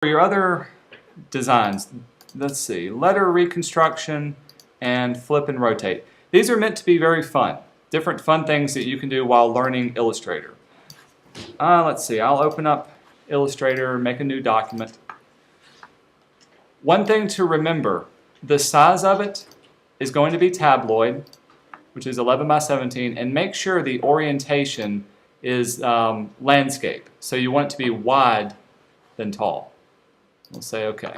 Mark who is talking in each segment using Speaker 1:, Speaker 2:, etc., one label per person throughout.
Speaker 1: For your other designs, let's see, letter reconstruction and flip and rotate. These are meant to be very fun. Different fun things that you can do while learning Illustrator. Let's see, I'll open up Illustrator, make a new document. One thing to remember, the size of it is going to be tabloid, which is 11 by 17, and make sure the orientation is landscape. So you want it to be wide than tall. We'll say OK.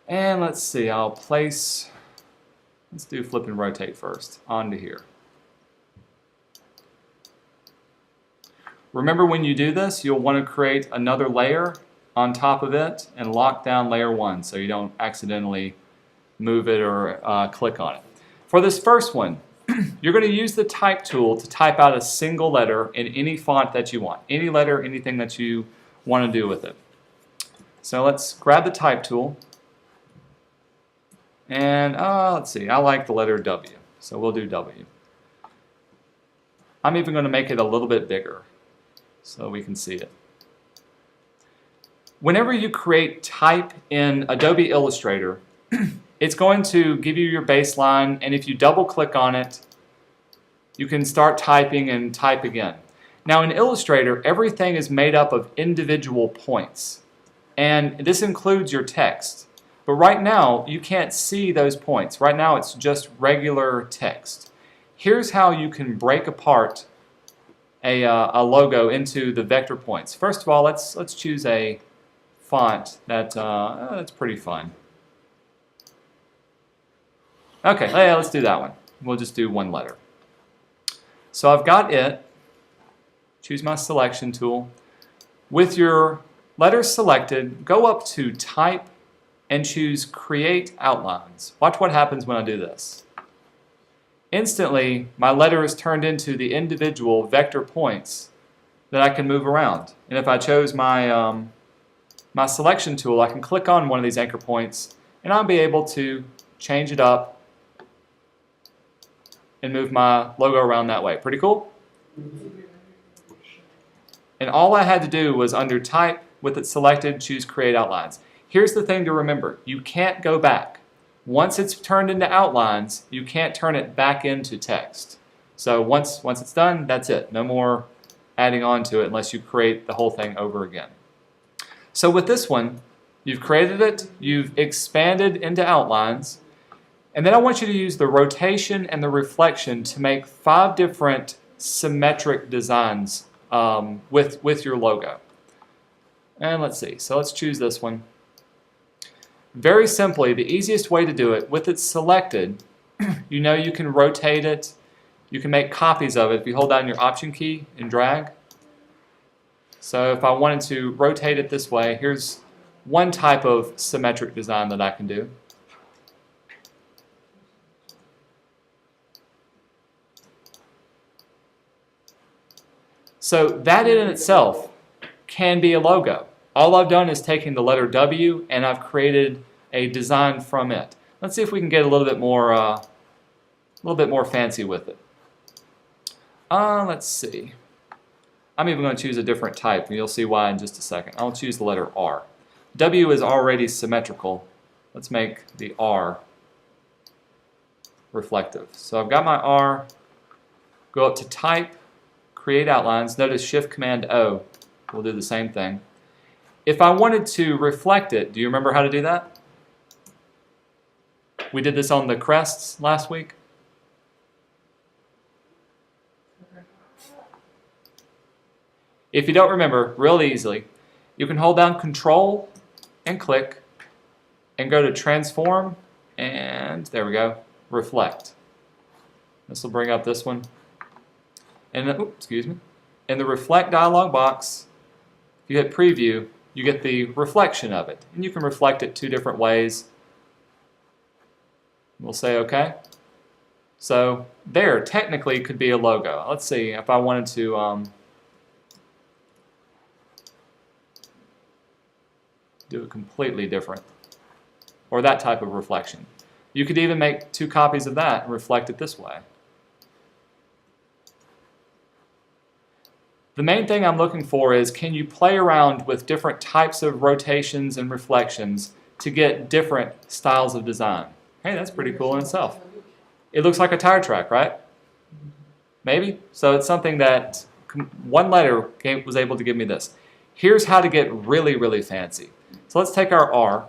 Speaker 1: And let's see, let's do flip and rotate first, onto here. Remember when you do this, you'll want to create another layer on top of it and lock down layer 1 so you don't accidentally move it or click on it. For this first one, you're going to use the type tool to type out a single letter in any font that you want. Any letter, anything that you want to do with it. So let's grab the type tool. And let's see, I like the letter W, so we'll do W. I'm even going to make it a little bit bigger so we can see it. Whenever you create type in Adobe Illustrator, it's going to give you your baseline, and if you double click on it, you can start typing and type again. Now in Illustrator, everything is made up of individual points, and this includes your text. But right now, you can't see those points. Right now, it's just regular text. Here's how you can break apart a logo into the vector points. First of all, let's choose a font that's pretty fun. Okay, let's do that one. We'll just do one letter. So I've got it. Choose my selection tool. With your letters selected, go up to Type and choose Create Outlines. Watch what happens when I do this. Instantly, my letter is turned into the individual vector points that I can move around. And if I chose my, my selection tool, I can click on one of these anchor points and I'll be able to change it up and move my logo around that way. Pretty cool? And all I had to do was under Type, with it selected, choose Create Outlines. Here's the thing to remember. You can't go back. Once it's turned into outlines, you can't turn it back into text. So once it's done, that's it. No more adding on to it unless you create the whole thing over again. So with this one, you've created it, you've expanded into outlines, and then I want you to use the rotation and the reflection to make 5 different symmetric designs with your logo. And let's see, so let's choose this one. Very simply, the easiest way to do it, with it selected, you know you can rotate it, you can make copies of it if you hold down your Option key and drag. So if I wanted to rotate it this way, here's one type of symmetric design that I can do. So that in itself can be a logo. All I've done is taken the letter W and I've created a design from it. Let's see if we can get a little bit more fancy with it. Let's see. I'm even going to choose a different type, and you'll see why in just a second. I'll choose the letter R. W is already symmetrical. Let's make the R reflective. So I've got my R. Go up to Type, Create Outlines. Notice Shift-Command-O will do the same thing. If I wanted to reflect it, do you remember how to do that? We did this on the crests last week. If you don't remember, real easily, you can hold down Control and click and go to Transform, and there we go, Reflect. This will bring up this one. And in the Reflect dialog box, if you hit Preview, you get the reflection of it. And you can reflect it 2 different ways. We'll say OK. So there, technically, could be a logo. Let's see if I wanted to do it completely different. Or that type of reflection. You could even make 2 copies of that and reflect it this way. The main thing I'm looking for is, can you play around with different types of rotations and reflections to get different styles of design? Hey, that's pretty cool in itself. It looks like a tire track, right? Maybe? So it's something that one letter was able to give me this. Here's how to get really, really fancy. So let's take our R,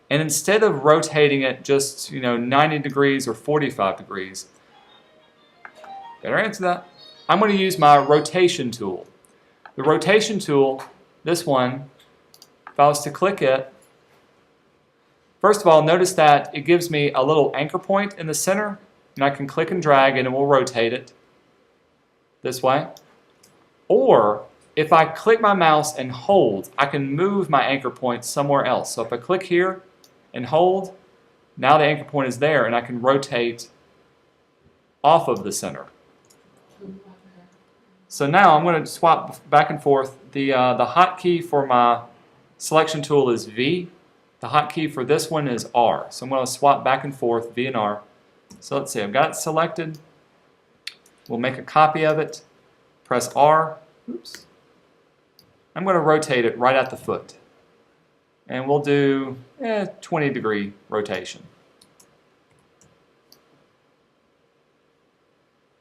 Speaker 1: and instead of rotating it just 90 degrees or 45 degrees, better answer that, I'm going to use my rotation tool. The rotation tool, this one, if I was to click it, first of all, notice that it gives me a little anchor point in the center, and I can click and drag and it will rotate it this way. Or if I click my mouse and hold, I can move my anchor point somewhere else. So if I click here and hold, now the anchor point is there and I can rotate off of the center. So now I'm going to swap back and forth. The hotkey for my selection tool is V. The hotkey for this one is R. So I'm going to swap back and forth, V and R. So let's see, I've got it selected. We'll make a copy of it. Press R. Oops. I'm going to rotate it right at the foot. And we'll do 20-degree rotation.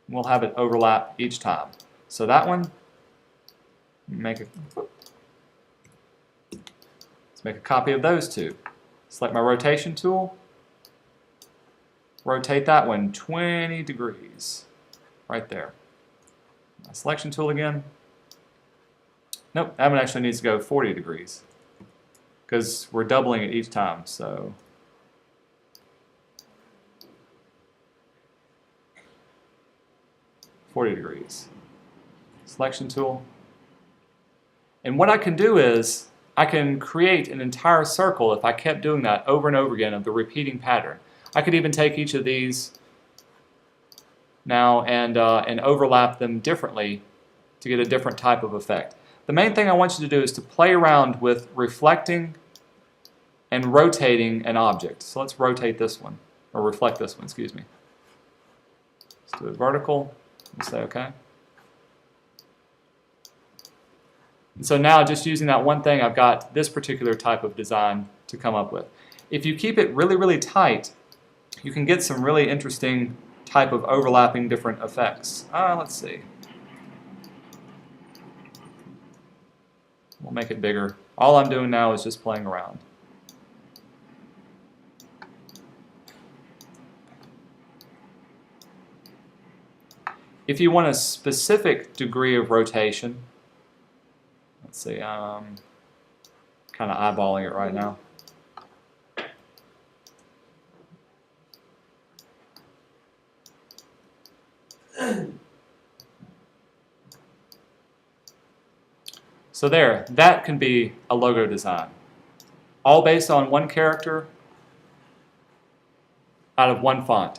Speaker 1: We'll have it overlap each time. So that one, let's make a copy of those two. Select my rotation tool. Rotate that one 20 degrees. Right there. My selection tool again. Nope, that one actually needs to go 40 degrees. Because we're doubling it each time, so. $40 degrees. Selection tool. And what I can do is, I can create an entire circle if I kept doing that over and over again of the repeating pattern. I could even take each of these now and overlap them differently to get a different type of effect. The main thing I want you to do is to play around with reflecting and rotating an object. So let's rotate this one, or reflect this one, excuse me. Let's do it vertical and say OK. And so now, just using that one thing, I've got this particular type of design to come up with. If you keep it really, really tight, you can get some really interesting type of overlapping different effects. Let's see. We'll make it bigger. All I'm doing now is just playing around. If you want a specific degree of rotation, let's see, kind of eyeballing it right now. So there, that can be a logo design. All based on one character out of one font.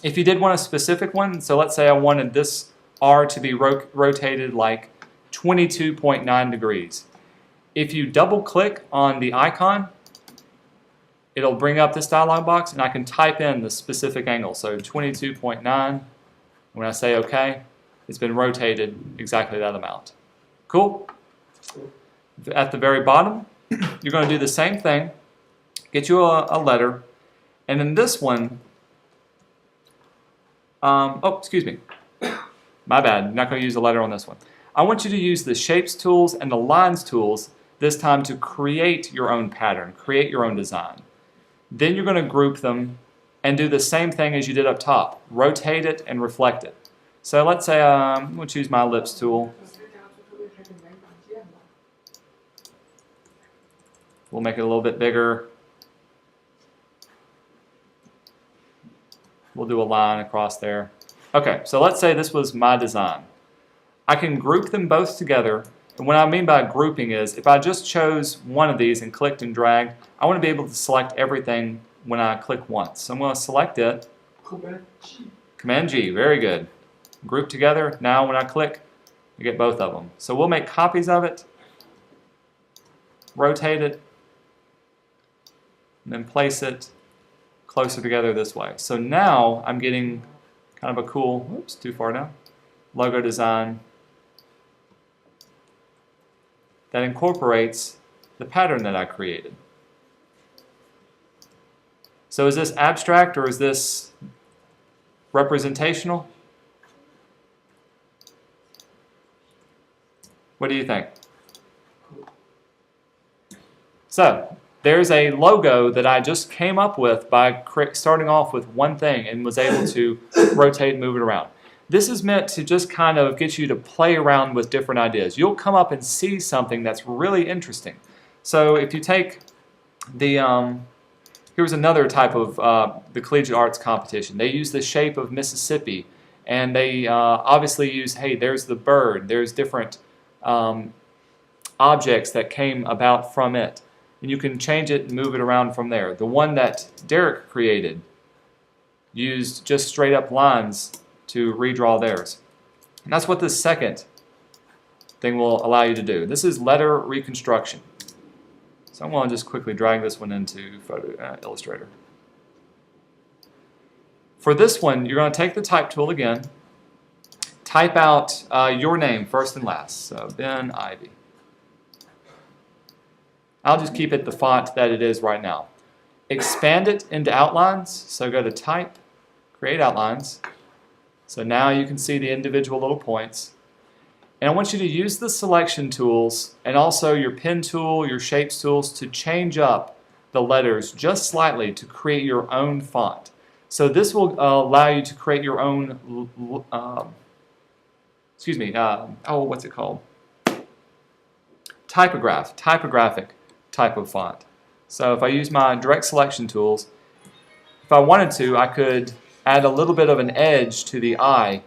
Speaker 1: If you did want a specific one, so let's say I wanted this R to be rotated like 22.9 degrees. If you double click on the icon, it'll bring up this dialog box and I can type in the specific angle. So 22.9, when I say OK, it's been rotated exactly that amount. Cool? At the very bottom, you're going to do the same thing. Get you a letter. And in this one, excuse me. My bad. I'm not going to use a letter on this one. I want you to use the Shapes tools and the Lines tools this time to create your own pattern, create your own design. Then you're going to group them and do the same thing as you did up top. Rotate it and reflect it. So let's say we'll choose my Ellipse tool. We'll make it a little bit bigger. We'll do a line across there. Okay, so let's say this was my design. I can group them both together. And what I mean by grouping is, if I just chose one of these and clicked and dragged, I want to be able to select everything when I click once. So I'm going to select it. Command G, very good. Group together. Now when I click, you get both of them. So we'll make copies of it, rotate it, and then place it closer together this way. So now I'm getting kind of a cool, oops, too far down, logo design that incorporates the pattern that I created. So is this abstract or is this representational? What do you think? So there's a logo that I just came up with by starting off with one thing and was able to rotate and move it around. This is meant to just kind of get you to play around with different ideas. You'll come up and see something that's really interesting. So if you take the, here's another type of the collegiate arts competition. They use the shape of Mississippi, and they obviously use, hey, there's the bird, there's different objects that came about from it. And you can change it and move it around from there. The one that Derek created used just straight up lines to redraw theirs. And that's what this second thing will allow you to do. This is letter reconstruction. So I'm going to just quickly drag this one into Illustrator. For this one, you're going to take the type tool again, type out your name first and last. So Ben Ivy. I'll just keep it the font that it is right now. Expand it into outlines. So go to Type, Create Outlines. So now you can see the individual little points. And I want you to use the selection tools and also your pen tool, your shapes tools to change up the letters just slightly to create your own font. So this will allow you to create your own, what's it called? Typographic type of font. So if I use my direct selection tools, if I wanted to, I could add a little bit of an edge to the I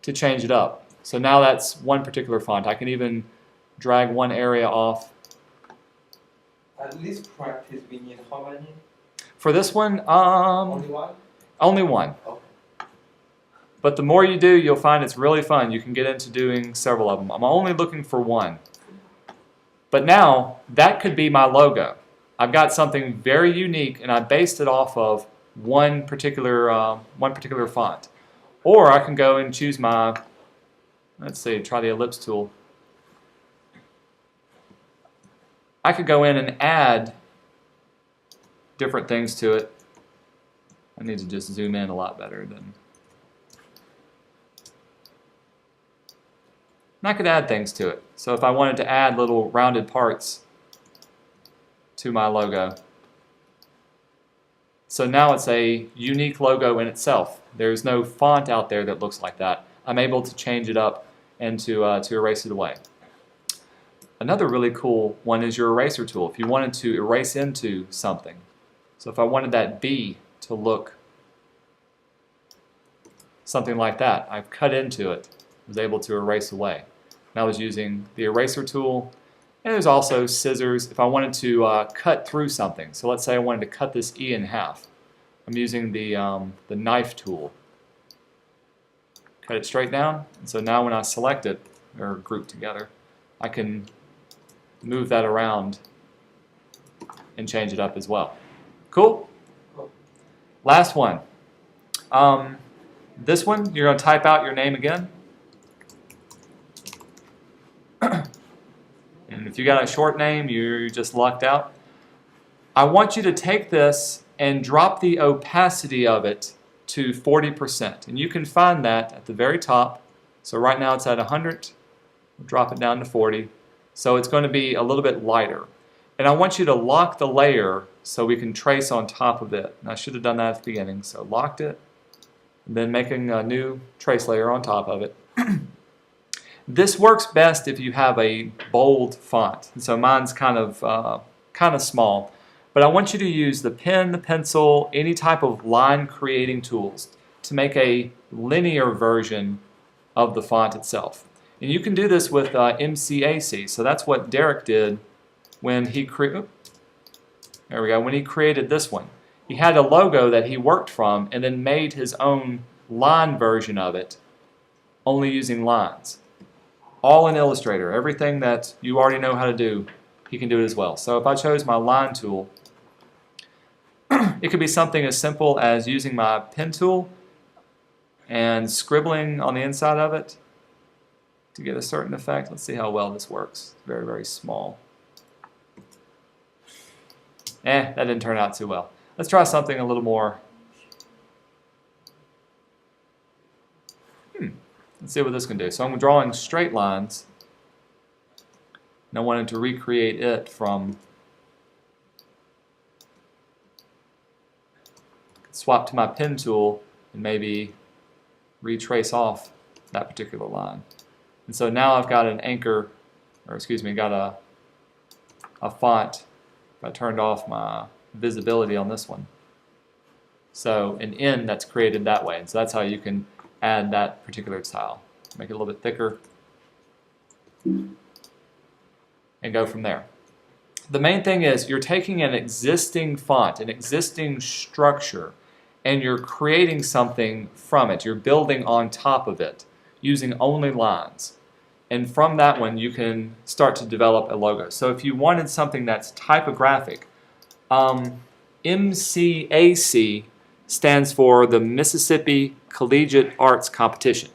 Speaker 1: to change it up. So now that's one particular font. I can even drag one area off.
Speaker 2: At least practice we need how many?
Speaker 1: For this one,
Speaker 2: only one?
Speaker 1: Only one.
Speaker 2: Okay.
Speaker 1: But the more you do, you'll find it's really fun. You can get into doing several of them. I'm only looking for one. But now, that could be my logo. I've got something very unique, and I based it off of one particular font. Or I can go and choose my, let's see, try the ellipse tool. I could go in and add different things to it. I need to just zoom in a lot better than. And I could add things to it. So if I wanted to add little rounded parts to my logo. So now it's a unique logo in itself. There's no font out there that looks like that. I'm able to change it up and to erase it away. Another really cool one is your eraser tool. If you wanted to erase into something. So if I wanted that B to look something like that, I've cut into it, was able to erase away. And I was using the eraser tool, and there's also scissors if I wanted to cut through something. So let's say I wanted to cut this E in half. I'm using the knife tool. Cut it straight down, and so now when I select it, or group together, I can move that around and change it up as well. Cool?
Speaker 2: Cool.
Speaker 1: Last one. This one, you're going to type out your name again. And if you got a short name, you're just lucked out. I want you to take this and drop the opacity of it to 40%. And you can find that at the very top. So right now it's at 100. We'll drop it down to 40. So it's going to be a little bit lighter. And I want you to lock the layer so we can trace on top of it. And I should have done that at the beginning. So locked it, and then making a new trace layer on top of it. This works best if you have a bold font. And so mine's kind of small. But I want you to use the pen, the pencil, any type of line creating tools to make a linear version of the font itself. And you can do this with MCAC. So that's what Derek did when he created this one. He had a logo that he worked from and then made his own line version of it, only using lines. All in Illustrator. Everything that you already know how to do, he can do it as well. So if I chose my line tool, it could be something as simple as using my pen tool and scribbling on the inside of it. to get a certain effect. Let's see how well this works. It's very, very small. That didn't turn out too well. Let's try something a little more. Let's see what this can do. So I'm drawing straight lines, and I wanted to recreate it from, swap to my pen tool and maybe retrace off that particular line. And so now I've got an anchor, or excuse me, got a font. I turned off my visibility on this one. So an N that's created that way. And so that's how you can add that particular style. Make it a little bit thicker and go from there. The main thing is you're taking an existing font, an existing structure, and you're creating something from it. You're building on top of it using only lines. And from that one you can start to develop a logo. So if you wanted something that's typographic, MCAC stands for the Mississippi Collegiate Arts Competition.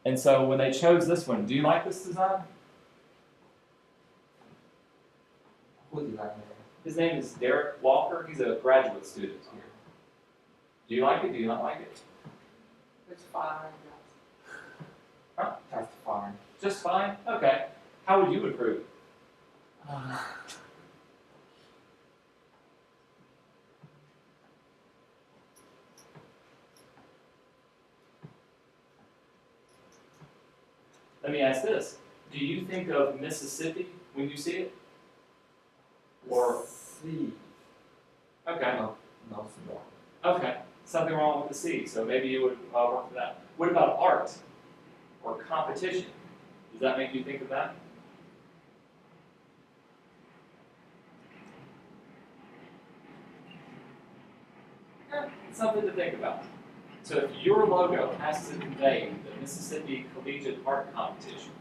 Speaker 1: And so when they chose this one, do you like this design?
Speaker 2: Who designed it?
Speaker 1: His name is Derek Walker. He's a graduate student here. Do you like it? Do you not like it?
Speaker 2: It's fine.
Speaker 1: Huh?
Speaker 2: That's fine.
Speaker 1: Just fine? Okay. How would you improve it? Let me ask this. Do you think of Mississippi when you see it? Or
Speaker 2: C.
Speaker 1: okay.
Speaker 2: No small.
Speaker 1: Okay. Something wrong with the C, so maybe you would work for that. What about art or competition? Does that make you think of that? It's something to think about. So if your logo has to convey the Mississippi Collegiate Art Competition.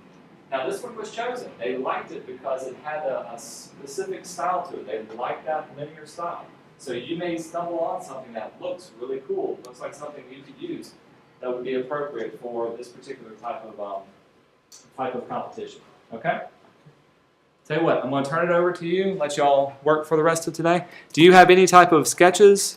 Speaker 1: Now this one was chosen. They liked it because it had a specific style to it. They liked that linear style. So you may stumble on something that looks really cool, looks like something you could use that would be appropriate for this particular type of competition. Okay? Tell you what, I'm going to turn it over to you, let y'all work for the rest of today. Do you have any type of sketches